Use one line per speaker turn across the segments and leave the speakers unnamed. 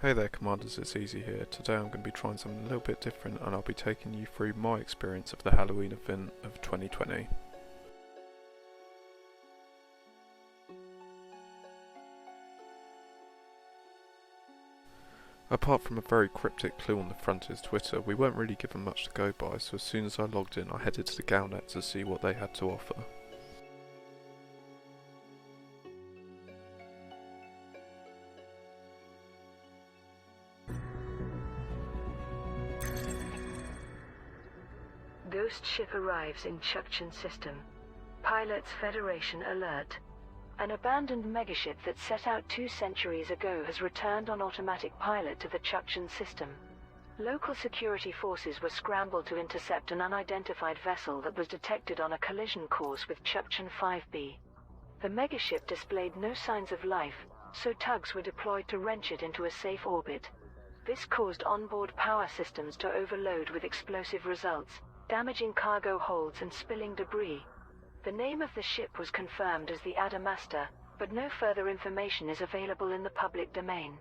Hey there Commanders, it's Easy here. Today I'm going to be trying something a little bit different and I'll be taking you through my experience of the Halloween event of 2020. Apart from a very cryptic clue on the front of his Twitter, we weren't really given much to go by, so as soon as I logged in I headed to the Galnet to see what they had to offer.
Ghost ship arrives in Chukchan system. Pilots Federation alert. An abandoned megaship that set out 2 centuries ago has returned on automatic pilot to the Chukchan system. Local security forces were scrambled to intercept an unidentified vessel that was detected on a collision course with Chukchan 5B. The megaship displayed no signs of life, so tugs were deployed to wrench it into a safe orbit. This caused onboard power systems to overload with explosive results, damaging cargo holds and spilling debris. The name of the ship was confirmed as the Adamaster, but no further information is available in the public domain.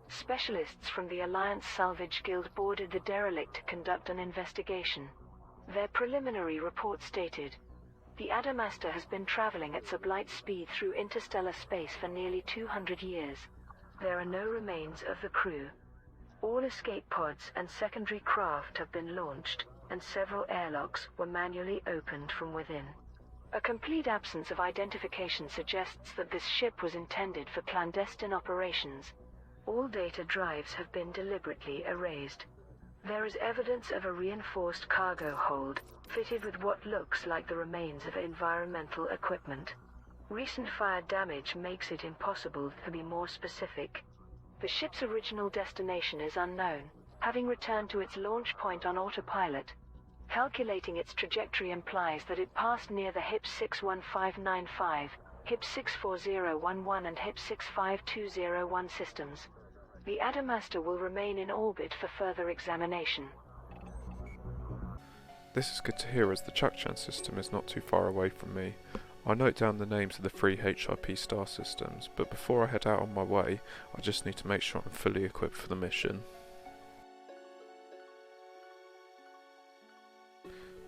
Specialists from the Alliance Salvage Guild boarded the derelict to conduct an investigation. Their preliminary report stated, "The Adamaster has been traveling at sublight speed through interstellar space for nearly 200 years. There are no remains of the crew. All escape pods and secondary craft have been launched, and several airlocks were manually opened from within. A complete absence of identification suggests that this ship was intended for clandestine operations. All data drives have been deliberately erased. There is evidence of a reinforced cargo hold, fitted with what looks like the remains of environmental equipment. Recent fire damage makes it impossible to be more specific. The ship's original destination is unknown, having returned to its launch point on autopilot. Calculating its trajectory implies that it passed near the HIP 61595, HIP 64011 and HIP 65201 systems. The Adamaster will remain in orbit for further examination."
This is good to hear as the Chukchan system is not too far away from me. I note down the names of the 3 HIP star systems, but before I head out on my way, I just need to make sure I'm fully equipped for the mission.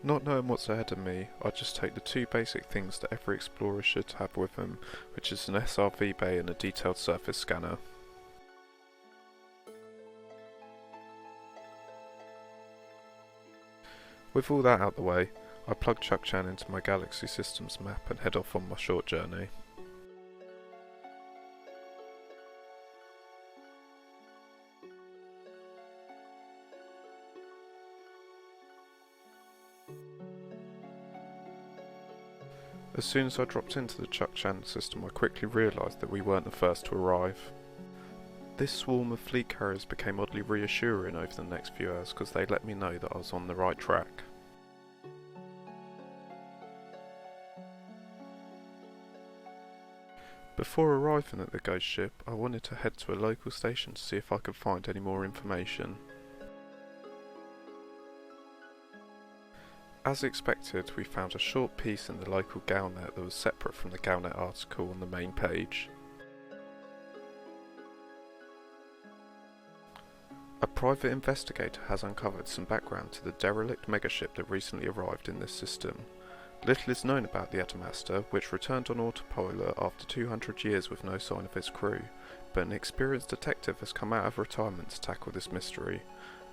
Not knowing what's ahead of me, I just take the 2 basic things that every explorer should have with them, which is an SRV bay and a detailed surface scanner. With all that out the way, I plug Chukchan into my Galaxy Systems map and head off on my short journey. As soon as I dropped into the Chukchan system, I quickly realised that we weren't the first to arrive. This swarm of fleet carriers became oddly reassuring over the next few hours because they let me know that I was on the right track. Before arriving at the ghost ship, I wanted to head to a local station to see if I could find any more information. As expected, we found a short piece in the local Galnet that was separate from the Galnet article on the main page. A private investigator has uncovered some background to the derelict megaship that recently arrived in this system. Little is known about the Adamaster, which returned on autopilot after 200 years with no sign of its crew, but an experienced detective has come out of retirement to tackle this mystery.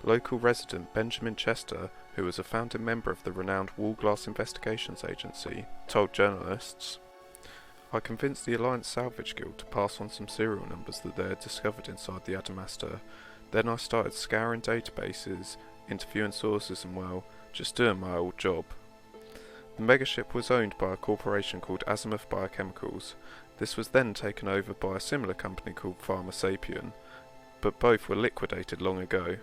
Local resident Benjamin Chester, who was a founding member of the renowned Wall Glass Investigations Agency, told journalists, "I convinced the Alliance Salvage Guild to pass on some serial numbers that they had discovered inside the Adamaster. Then I started scouring databases, interviewing sources and well, just doing my old job." The megaship was owned by a corporation called Azimuth Biochemicals. This was then taken over by a similar company called Pharma Sapien, but both were liquidated long ago.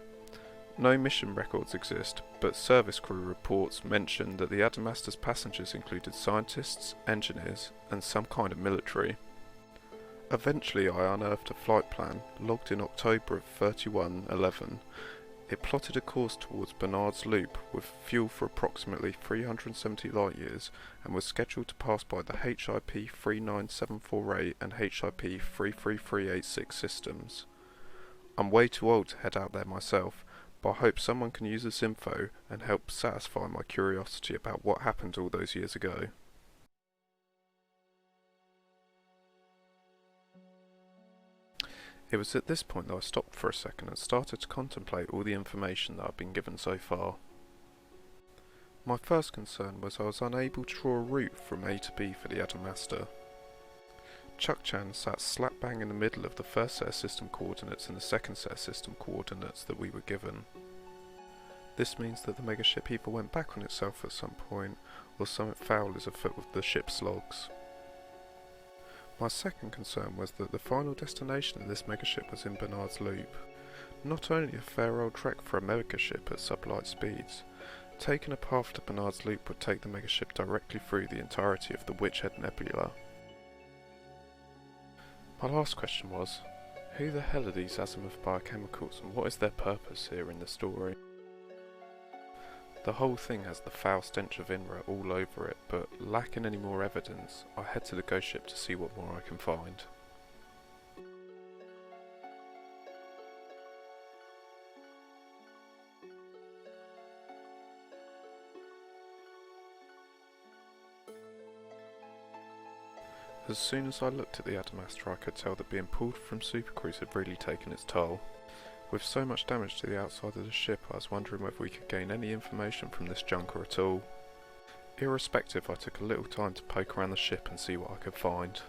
No mission records exist, but service crew reports mention that the Adamaster's passengers included scientists, engineers, and some kind of military. Eventually I unearthed a flight plan, logged in October of 3111. It plotted a course towards Bernard's Loop with fuel for approximately 370 light years and was scheduled to pass by the HIP 39748 and HIP 33386 systems. I'm way too old to head out there myself, but I hope someone can use this info and help satisfy my curiosity about what happened all those years ago. It was at this point that I stopped for a second and started to contemplate all the information that I've been given so far. My first concern was I was unable to draw a route from A to B for the Adamaster. Chukchan sat slap bang in the middle of the first set of system coordinates and the second set of system coordinates that we were given. This means that the megaship either went back on itself at some point, or something foul is afoot with the ship's logs. My second concern was that the final destination of this megaship was in Bernard's Loop. Not only a fair old trek for a megaship at sublight speeds, taking a path to Bernard's Loop would take the megaship directly through the entirety of the Sac Nebula. My last question was, who the hell are these azimuth biochemicals and what is their purpose here in the story? The whole thing has the foul stench of INRA all over it, but lacking any more evidence, I head to the ghost ship to see what more I can find. As soon as I looked at the Adamaster, I could tell that being pulled from Supercruise had really taken its toll. With so much damage to the outside of the ship, I was wondering whether we could gain any information from this junker at all. Irrespective, I took a little time to poke around the ship and see what I could find.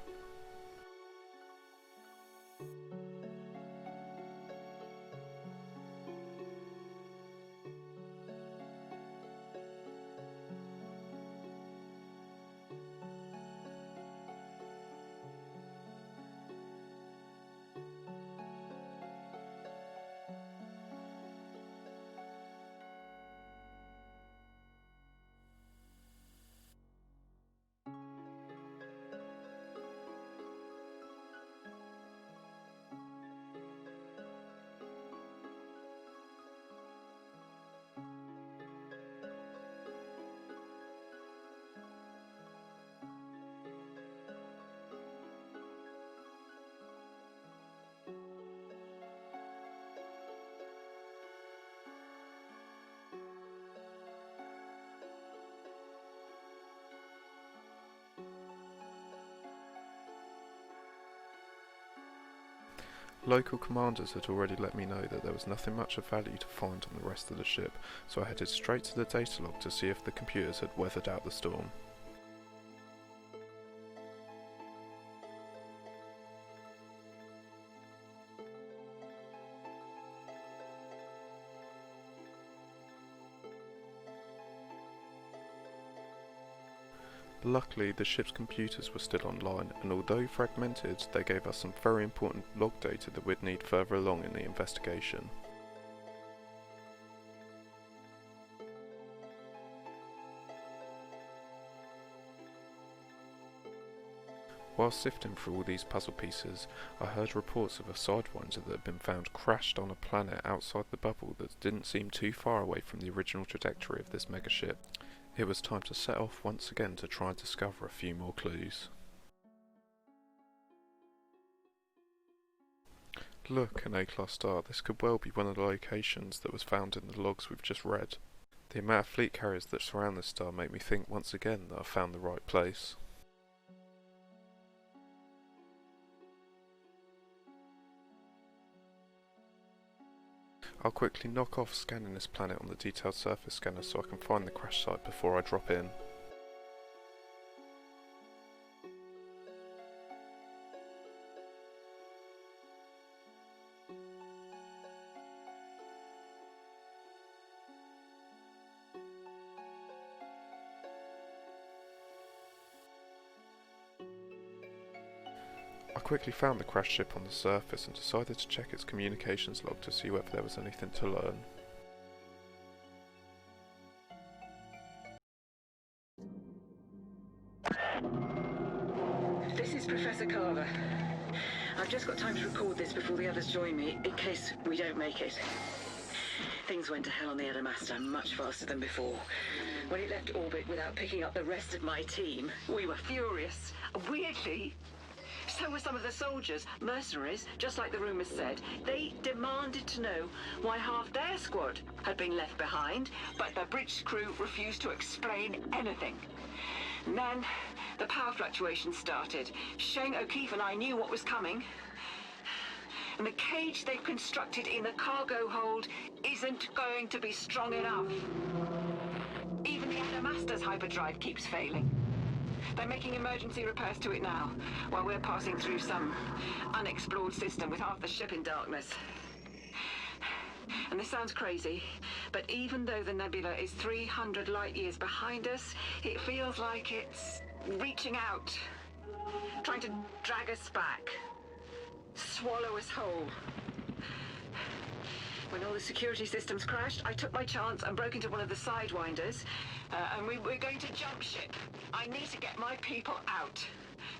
Local commanders had already let me know that there was nothing much of value to find on the rest of the ship, so I headed straight to the data log to see if the computers had weathered out the storm. Luckily, the ship's computers were still online, and although fragmented, they gave us some very important log data that we'd need further along in the investigation. While sifting through all these puzzle pieces, I heard reports of a sidewinder that had been found crashed on a planet outside the bubble that didn't seem too far away from the original trajectory of this megaship. It was time to set off once again to try and discover a few more clues. Look, an A-class star. This could well be one of the locations that was found in the logs we've just read. The amount of fleet carriers that surround this star make me think once again that I've found the right place. I'll quickly knock off scanning this planet on the detailed surface scanner so I can find the crash site before I drop in. I quickly found the crash ship on the surface and decided to check its communications log to see whether there was anything to learn.
This is Professor Carver. I've just got time to record this before the others join me, in case we don't make it. Things went to hell on the Adamaster much faster than before. When it left orbit without picking up the rest of my team, we were furious. Weirdly, So were some of the soldiers, mercenaries, just like the rumours said. They demanded to know why half their squad had been left behind, but the bridge crew refused to explain anything. And then the power fluctuations started. Shane O'Keefe and I knew what was coming. And the cage they've constructed in the cargo hold isn't going to be strong enough. Even the Adamaster's hyperdrive keeps failing. They're making emergency repairs to it now, while we're passing through some unexplored system with half the ship in darkness. And this sounds crazy, but even though the nebula is 300 light years behind us, it feels like it's reaching out, trying to drag us back, swallow us whole. When all the security systems crashed, I took my chance and broke into one of the sidewinders, and we're going to jump ship. I need to get my people out.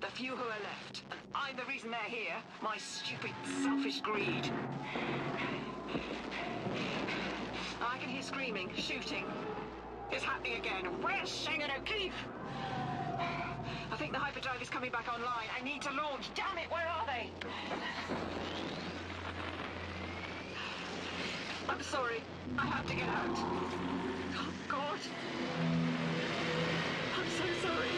The few who are left. And I'm the reason they're here. My stupid, selfish greed. I can hear screaming, shooting. It's happening again. Where's Shane and O'Keefe? I think the hyperdrive is coming back online. I need to launch. Damn it, where are they? I'm sorry. I have to get out. Oh, God. I'm so sorry.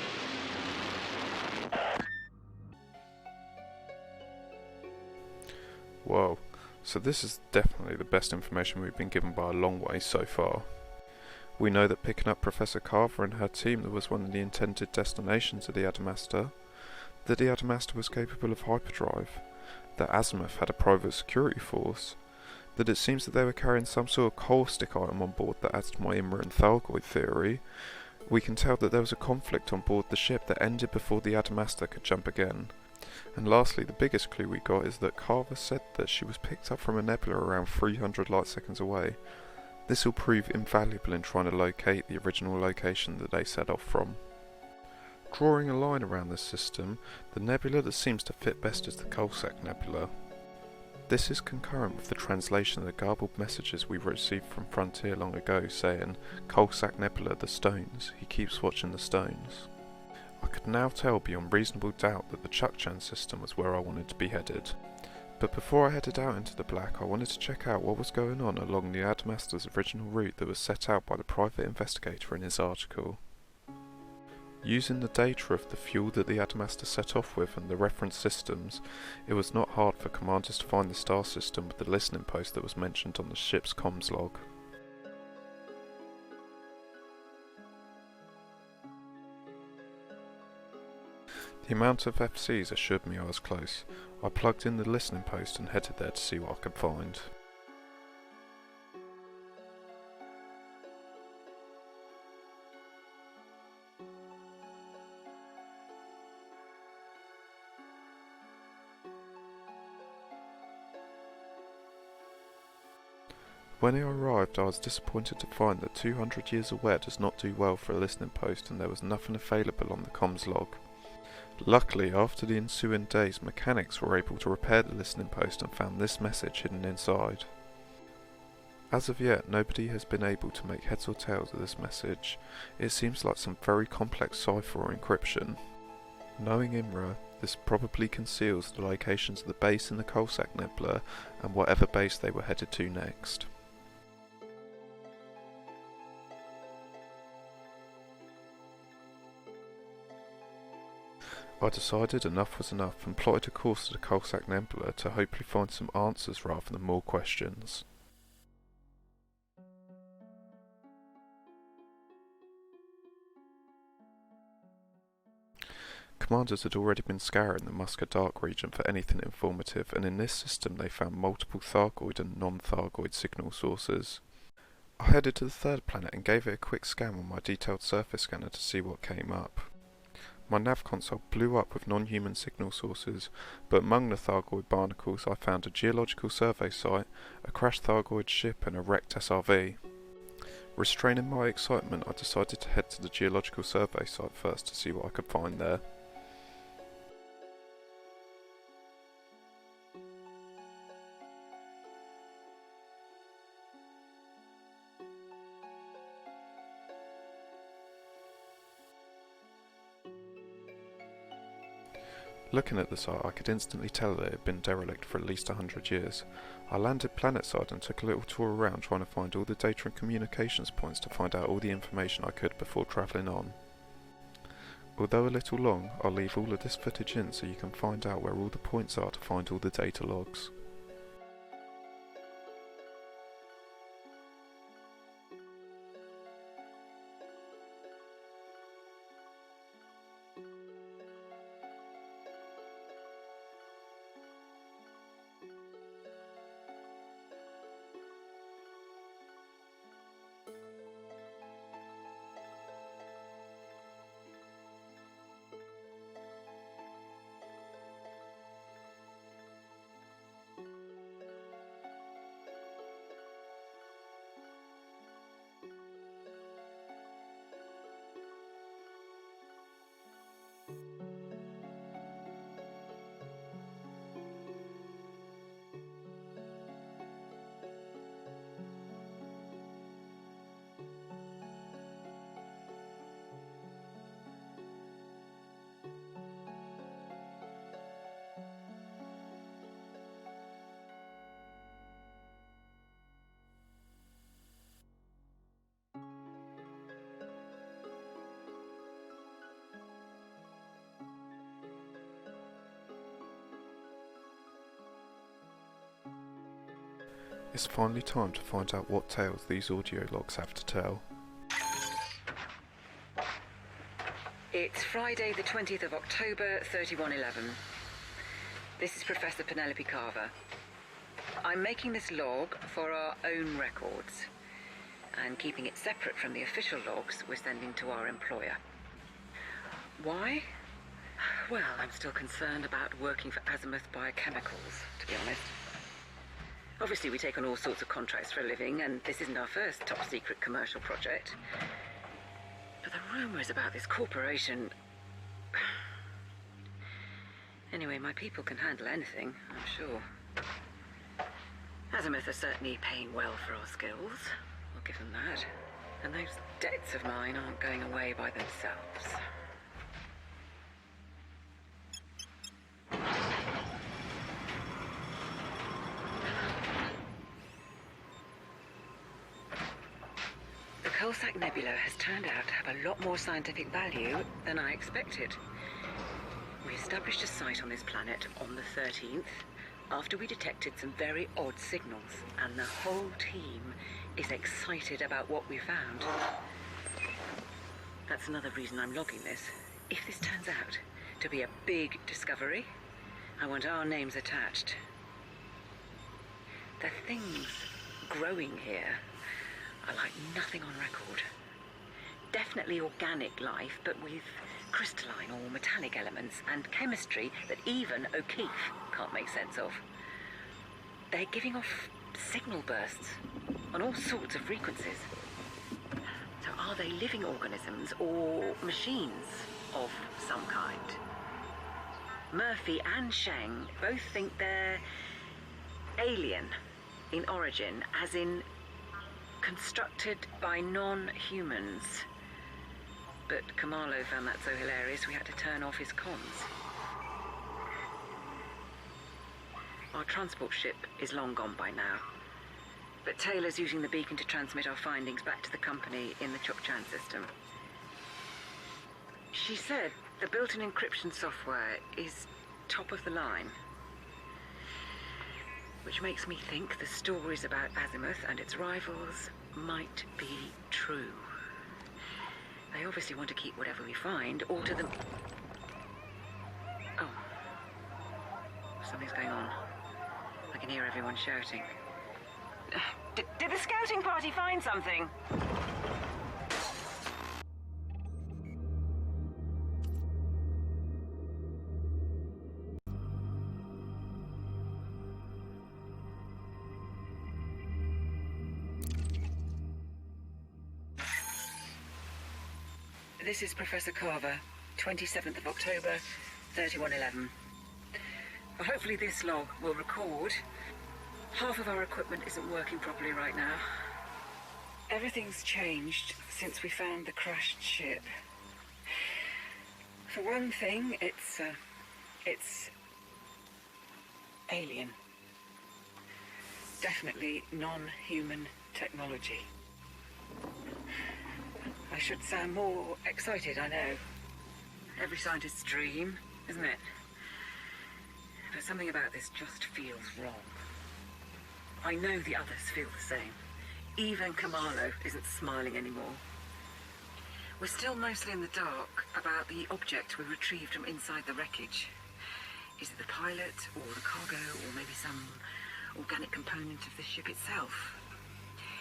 Whoa, so this is definitely the best information we've been given by a long way so far. We know that picking up Professor Carver and her team was one of the intended destinations of the Adamaster, that the Adamaster was capable of hyperdrive, that Azimuth had a private security force, that it seems that they were carrying some sort of caustic item on board that adds to my Imra and Thargoid theory. We can tell that there was a conflict on board the ship that ended before the Adamaster could jump again. And lastly, the biggest clue we got is that Carver said that she was picked up from a nebula around 300 light seconds away. This will prove invaluable in trying to locate the original location that they set off from. Drawing a line around this system, the nebula that seems to fit best is the Sac Nebula. This is concurrent with the translation of the garbled messages we received from Frontier long ago saying, Sac Nebula, the stones, he keeps watching the stones. I could now tell beyond reasonable doubt that the Chukchan system was where I wanted to be headed. But before I headed out into the black, I wanted to check out what was going on along the Adamaster's original route that was set out by the private investigator in his article. Using the data of the fuel that the Adamaster set off with and the reference systems, it was not hard for commanders to find the star system with the listening post that was mentioned on the ship's comms log. The amount of FCs assured me I was close. I plugged in the listening post and headed there to see what I could find. When I arrived, I was disappointed to find that 200 years aware does not do well for a listening post and there was nothing available on the comms log. Luckily, after the ensuing days, mechanics were able to repair the listening post and found this message hidden inside. As of yet, nobody has been able to make heads or tails of this message. It seems like some very complex cipher or encryption. Knowing Imra, this probably conceals the locations of the base in the Sac Nebula and whatever base they were headed to next. I decided enough was enough and plotted a course to the Sac Nebula to hopefully find some answers rather than more questions. Commanders had already been scouring the Muska Dark region for anything informative, and in this system they found multiple Thargoid and non-Thargoid signal sources. I headed to the third planet and gave it a quick scan on my detailed surface scanner to see what came up. My nav console blew up with non-human signal sources, but among the Thargoid barnacles I found a geological survey site, a crashed Thargoid ship and a wrecked SRV. Restraining my excitement, I decided to head to the geological survey site first to see what I could find there. Looking at the site, I could instantly tell that it had been derelict for at least 100 years. I landed planetside and took a little tour around trying to find all the data and communications points to find out all the information I could before travelling on. Although a little long, I'll leave all of this footage in so you can find out where all the points are to find all the data logs. It's finally time to find out what tales these audio logs have to tell.
It's Friday the 20th of October, 3111. This is Professor Penelope Carver. I'm making this log for our own records, and keeping it separate from the official logs we're sending to our employer. Why? Well, I'm still concerned about working for Azimuth Biochemicals, to be honest. Obviously, we take on all sorts of contracts for a living, and this isn't our first top-secret commercial project. But the rumours about this corporation... Anyway, my people can handle anything, I'm sure. Azimuth are certainly paying well for our skills. I'll give them that. And those debts of mine aren't going away by themselves. The Sac Nebula has turned out to have a lot more scientific value than I expected. We established a site on this planet on the 13th after we detected some very odd signals, and the whole team is excited about what we found. That's another reason I'm logging this. If this turns out to be a big discovery, I want our names attached. The things growing here are like nothing on record. Definitely organic life, but with crystalline or metallic elements and chemistry that even O'Keefe can't make sense of. They're giving off signal bursts on all sorts of frequencies. So are they living organisms or machines of some kind? Murphy and Sheng both think they're alien in origin, as in constructed by non-humans. But Kamalo found that so hilarious we had to turn off his comms. Our transport ship is long gone by now, but Taylor's using the beacon to transmit our findings back to the company in the Chukchan system. She said the built-in encryption software is top of the line, which makes me think the stories about Azimuth and its rivals might be true. They obviously want to keep whatever we find, all to them. Oh. Something's going on. I can hear everyone shouting. Did the scouting party find something? This is Professor Carver, 27th of October, 3111. Well, hopefully this log will record. Half of our equipment isn't working properly right now. Everything's changed since we found the crashed ship. For one thing, it's It's alien. Definitely non-human technology. I should sound more excited, I know. Every scientist's dream, isn't it? But something about this just feels wrong. I know the others feel the same. Even Kamalo isn't smiling anymore. We're still mostly in the dark about the object we retrieved from inside the wreckage. Is it the pilot, or the cargo, or maybe some organic component of the ship itself?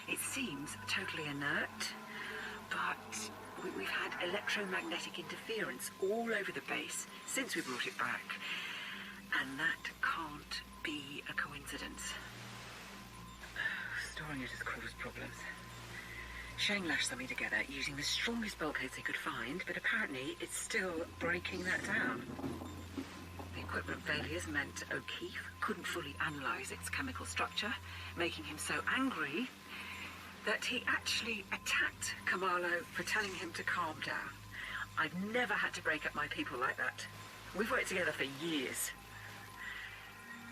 It seems totally inert, but we've had electromagnetic interference all over the base since we brought it back. And that can't be a coincidence. Storing it has caused problems. Shane lashed something together using the strongest bulkheads they could find, but apparently it's still breaking that down. The equipment failures meant O'Keefe couldn't fully analyze its chemical structure, making him so angry that he actually attacked Kamalo for telling him to calm down. I've never had to break up my people like that. We've worked together for years.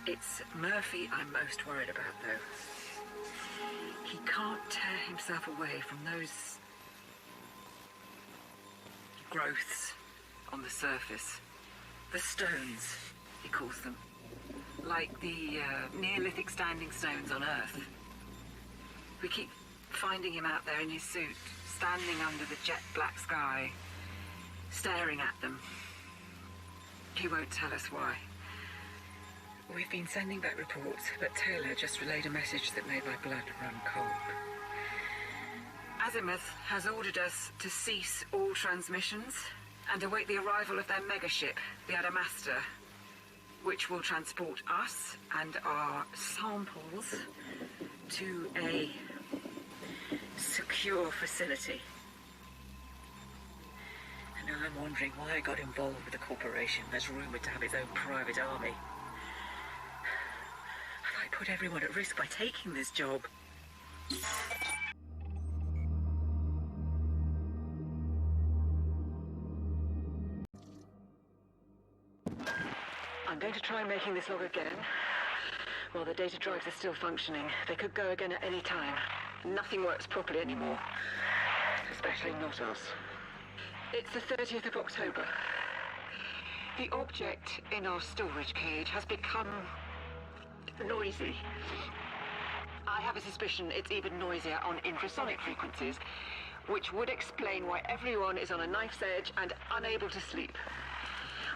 It's Murphy I'm most worried about, though. He can't tear himself away from those growths on the surface. The stones, he calls them. Like the Neolithic standing stones on Earth. We keep finding him out there in his suit, standing under the jet black sky, staring at them. He won't tell us why. We've been sending back reports, but Taylor just relayed a message that made my blood run cold. Azimuth has ordered us to cease all transmissions and await the arrival of their megaship, the Adamaster, which will transport us and our samples to a secure facility. And now I'm wondering why I got involved with a corporation that's rumored to have its own private army. I put everyone at risk by taking this job. I'm going to try making this log again. While the data drives are still functioning, they could go again at any time. Nothing works properly anymore. Especially not us. It's the 30th of October. The object in our storage cage has become noisy. I have a suspicion it's even noisier on infrasonic frequencies, which would explain why everyone is on a knife's edge and unable to sleep.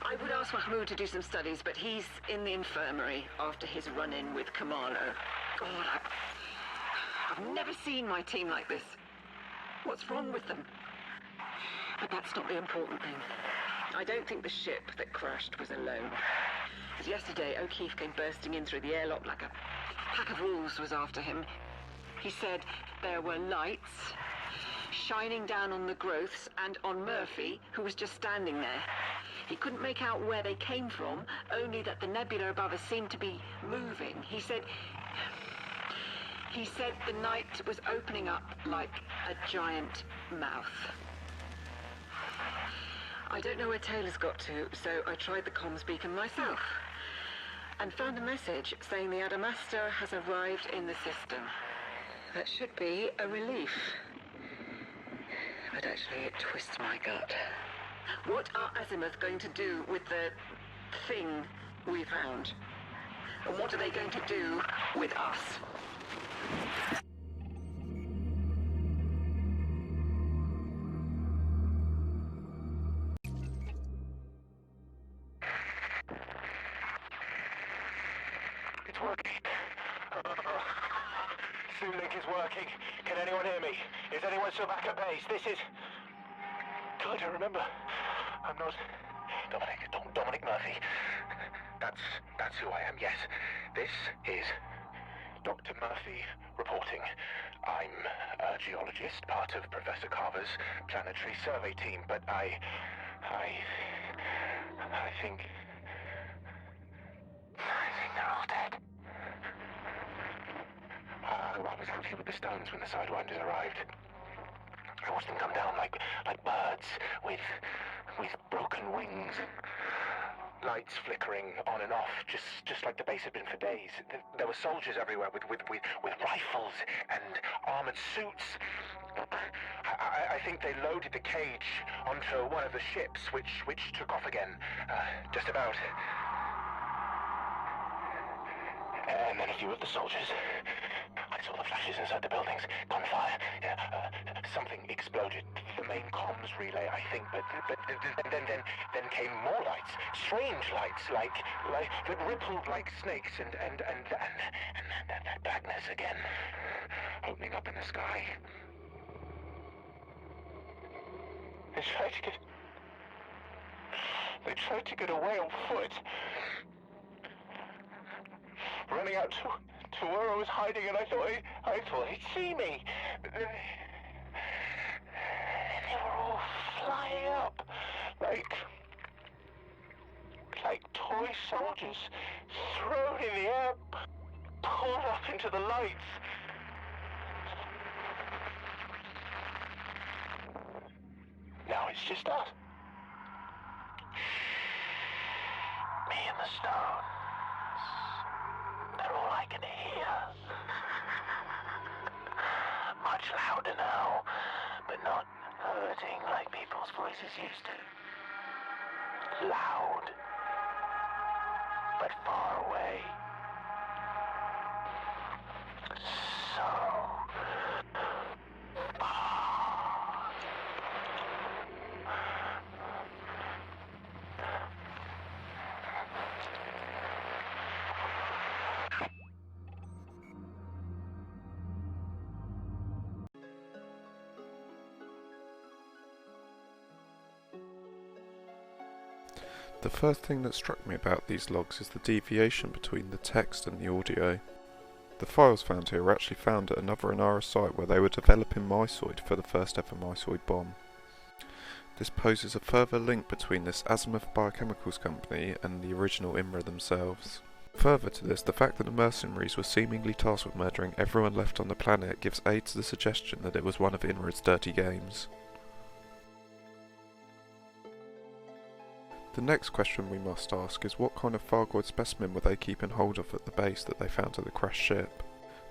I would ask Mahmoud to do some studies, but he's in the infirmary after his run-in with Kamalo. God, I've never seen my team like this. What's wrong with them? But that's not the important thing. I don't think the ship that crashed was alone. Yesterday, O'Keefe came bursting in through the airlock like a pack of wolves was after him. He said there were lights shining down on the growths and on Murphy, who was just standing there. He couldn't make out where they came from, only that the nebula above us seemed to be moving. He said the night was opening up like a giant mouth. I don't know where Taylor's got to, so I tried the comms beacon myself and found a message saying the Adamaster has arrived in the system. That should be a relief. But actually it twists my gut. What are Azimuth going to do with the thing we found? And what are they going to do with us?
It's working. Link is working. Can anyone hear me? Is anyone still back at base? This is... God, I remember. I'm not... Dominic Murphy. That's who I am, yes. This is Dr. Murphy reporting. I'm a geologist, part of Professor Carver's planetary survey team, but I think they're all dead. I was out here with the stones when the Sidewinders arrived. I watched them come down like birds with broken wings. lights flickering on and off, just like the base had been for days. There were soldiers everywhere with rifles and armored suits. I think they loaded the cage onto one of the ships, which took off again, just about. And then a few of the soldiers. I saw the flashes inside the buildings, gunfire. Something exploded. The main comms relay, I think. But then came more lights, strange lights, like that rippled like snakes, and that blackness again, opening up in the sky. They tried to get away on foot. Running out to where I was hiding, and I thought he'd see me. But then they were all flying up like toy soldiers, thrown in the air, pulled up into the lights. Now it's just us. Me and the stones. They're all I can hear. Much louder now, but not hurting like people's voices used to. Loud, but far away. So far.
The first thing that struck me about these logs is the deviation between the text and the audio. The files found here were actually found at another Inara site where they were developing mysoid for the first ever mysoid bomb. This poses a further link between this Azimuth Biochemicals company and the original IMRA themselves. Further to this, the fact that the mercenaries were seemingly tasked with murdering everyone left on the planet gives aid to the suggestion that it was one of IMRA's dirty games. The next question we must ask is what kind of Thargoid specimen were they keeping hold of at the base that they found at the crashed ship?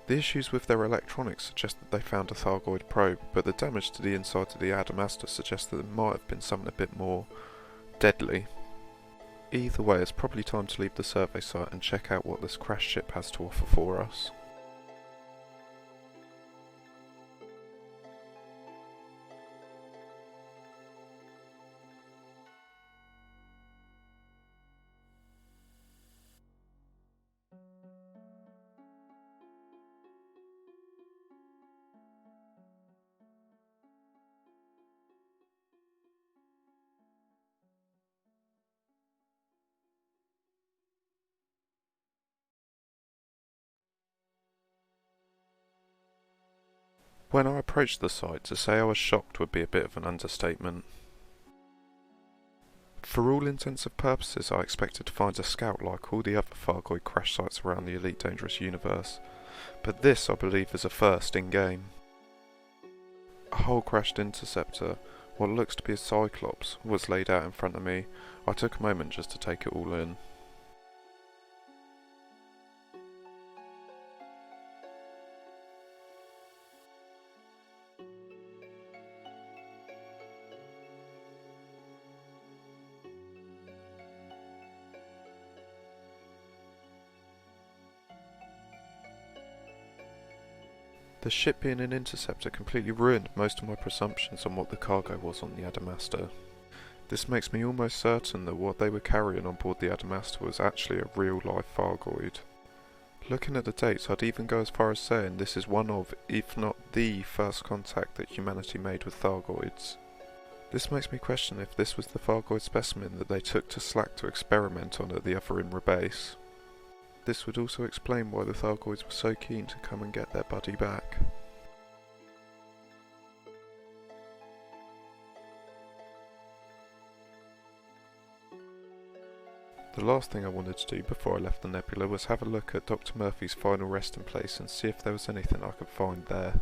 The issues with their electronics suggest that they found a Thargoid probe, but the damage to the inside of the Adamaster suggests that it might have been something a bit more deadly. Either way, it's probably time to leave the survey site and check out what this crashed ship has to offer for us. When I approached the site, to say I was shocked would be a bit of an understatement. For all intensive purposes, I expected to find a scout like all the other Thargoid crash sites around the Elite Dangerous universe, but this I believe is a first in-game. A whole crashed interceptor, what looks to be a Cyclops, was laid out in front of me. I took a moment just to take it all in. The ship being an interceptor completely ruined most of my presumptions on what the cargo was on the Adamaster. This makes me almost certain that what they were carrying on board the Adamaster was actually a real-life Thargoid. Looking at the dates, I'd even go as far as saying this is one of, if not the first contact that humanity made with Thargoids. This makes me question if this was the Thargoid specimen that they took to Sac to experiment on at the other IMRA base. This would also explain why the Thargoids were so keen to come and get their buddy back. The last thing I wanted to do before I left the nebula was have a look at Dr. Murphy's final resting place and see if there was anything I could find there.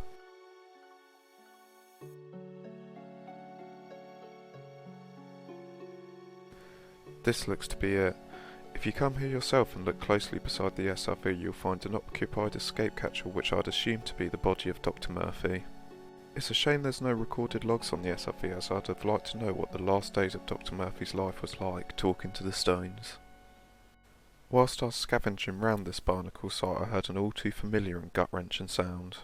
This looks to be it. If you come here yourself and look closely beside the SRV, you'll find an occupied escape catcher which I'd assume to be the body of Dr. Murphy. It's a shame there's no recorded logs on the SRV, as I'd have liked to know what the last days of Dr. Murphy's life was like, talking to the stones. Whilst I was scavenging round this barnacle site, I heard an all too familiar and gut-wrenching sound.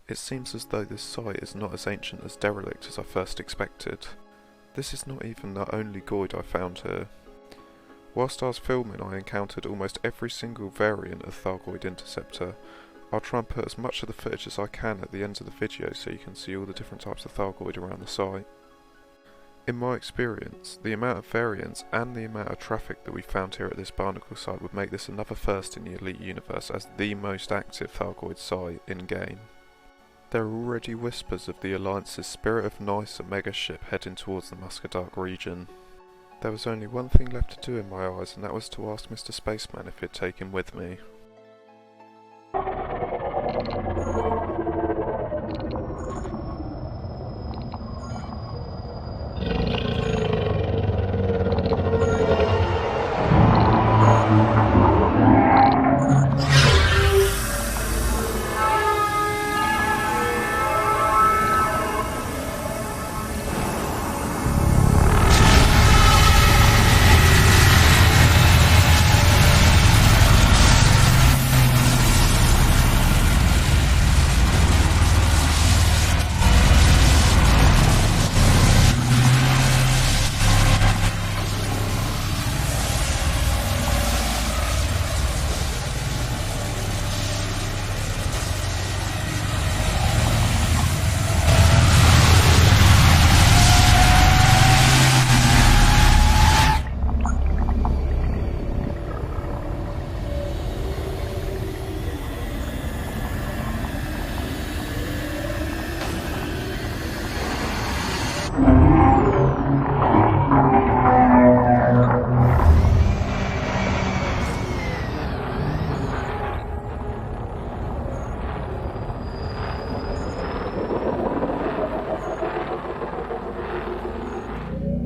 It seems as though this site is not as ancient as derelict as I first expected. This is not even the only Goid I found here. Whilst I was filming, I encountered almost every single variant of Thargoid interceptor. I'll try and put as much of the footage as I can at the end of the video so you can see all the different types of Thargoid around the site. In my experience, the amount of variants and the amount of traffic that we found here at this barnacle site would make this another first in the Elite universe as the most active Thargoid site in-game. There are already whispers of the Alliance's Spirit of Nice Omega ship heading towards the Muskedark region. There was only one thing left to do in my eyes, and that was to ask Mr. Spaceman if he'd take him with me.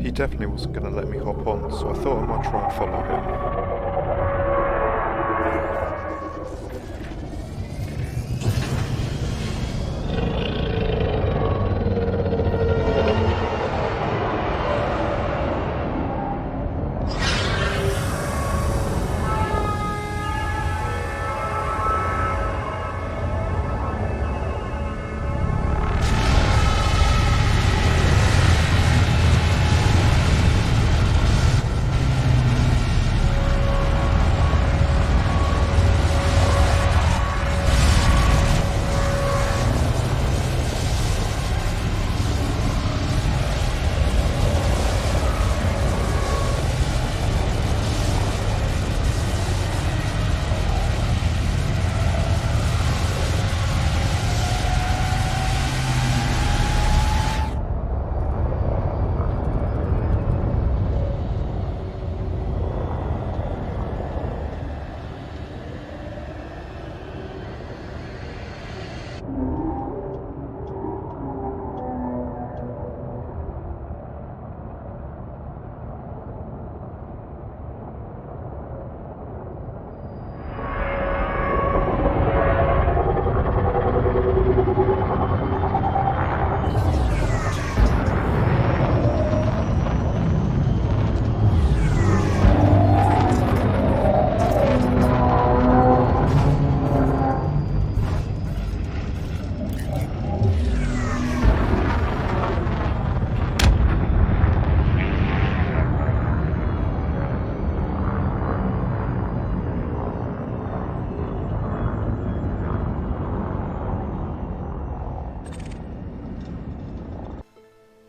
He definitely wasn't going to let me hop on, so I thought I might try and follow him.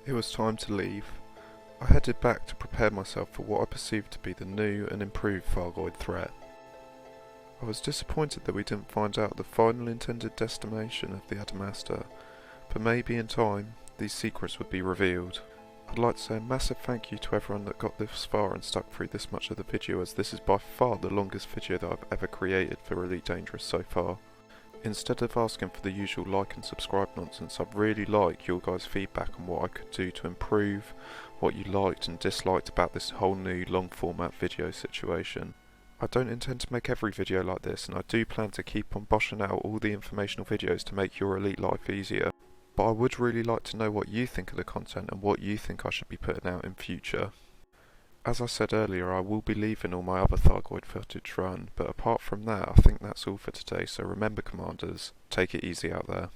It was time to leave. I headed back to prepare myself for what I perceived to be the new and improved Thargoid threat. I was disappointed that we didn't find out the final intended destination of the Adamaster, but maybe in time these secrets would be revealed. I'd like to say a massive thank you to everyone that got this far and stuck through this much of the video, as this is by far the longest video that I've ever created for Elite Dangerous so far. Instead of asking for the usual like and subscribe nonsense, I'd really like your guys' feedback on what I could do to improve, what you liked and disliked about this whole new long format video situation. I don't intend to make every video like this, and I do plan to keep on boshing out all the informational videos to make your Elite life easier. But I would really like to know what you think of the content and what you think I should be putting out in future. As I said earlier, I will be leaving all my other Thargoid footage run, but apart from that I think that's all for today, so remember commanders, take it easy out there.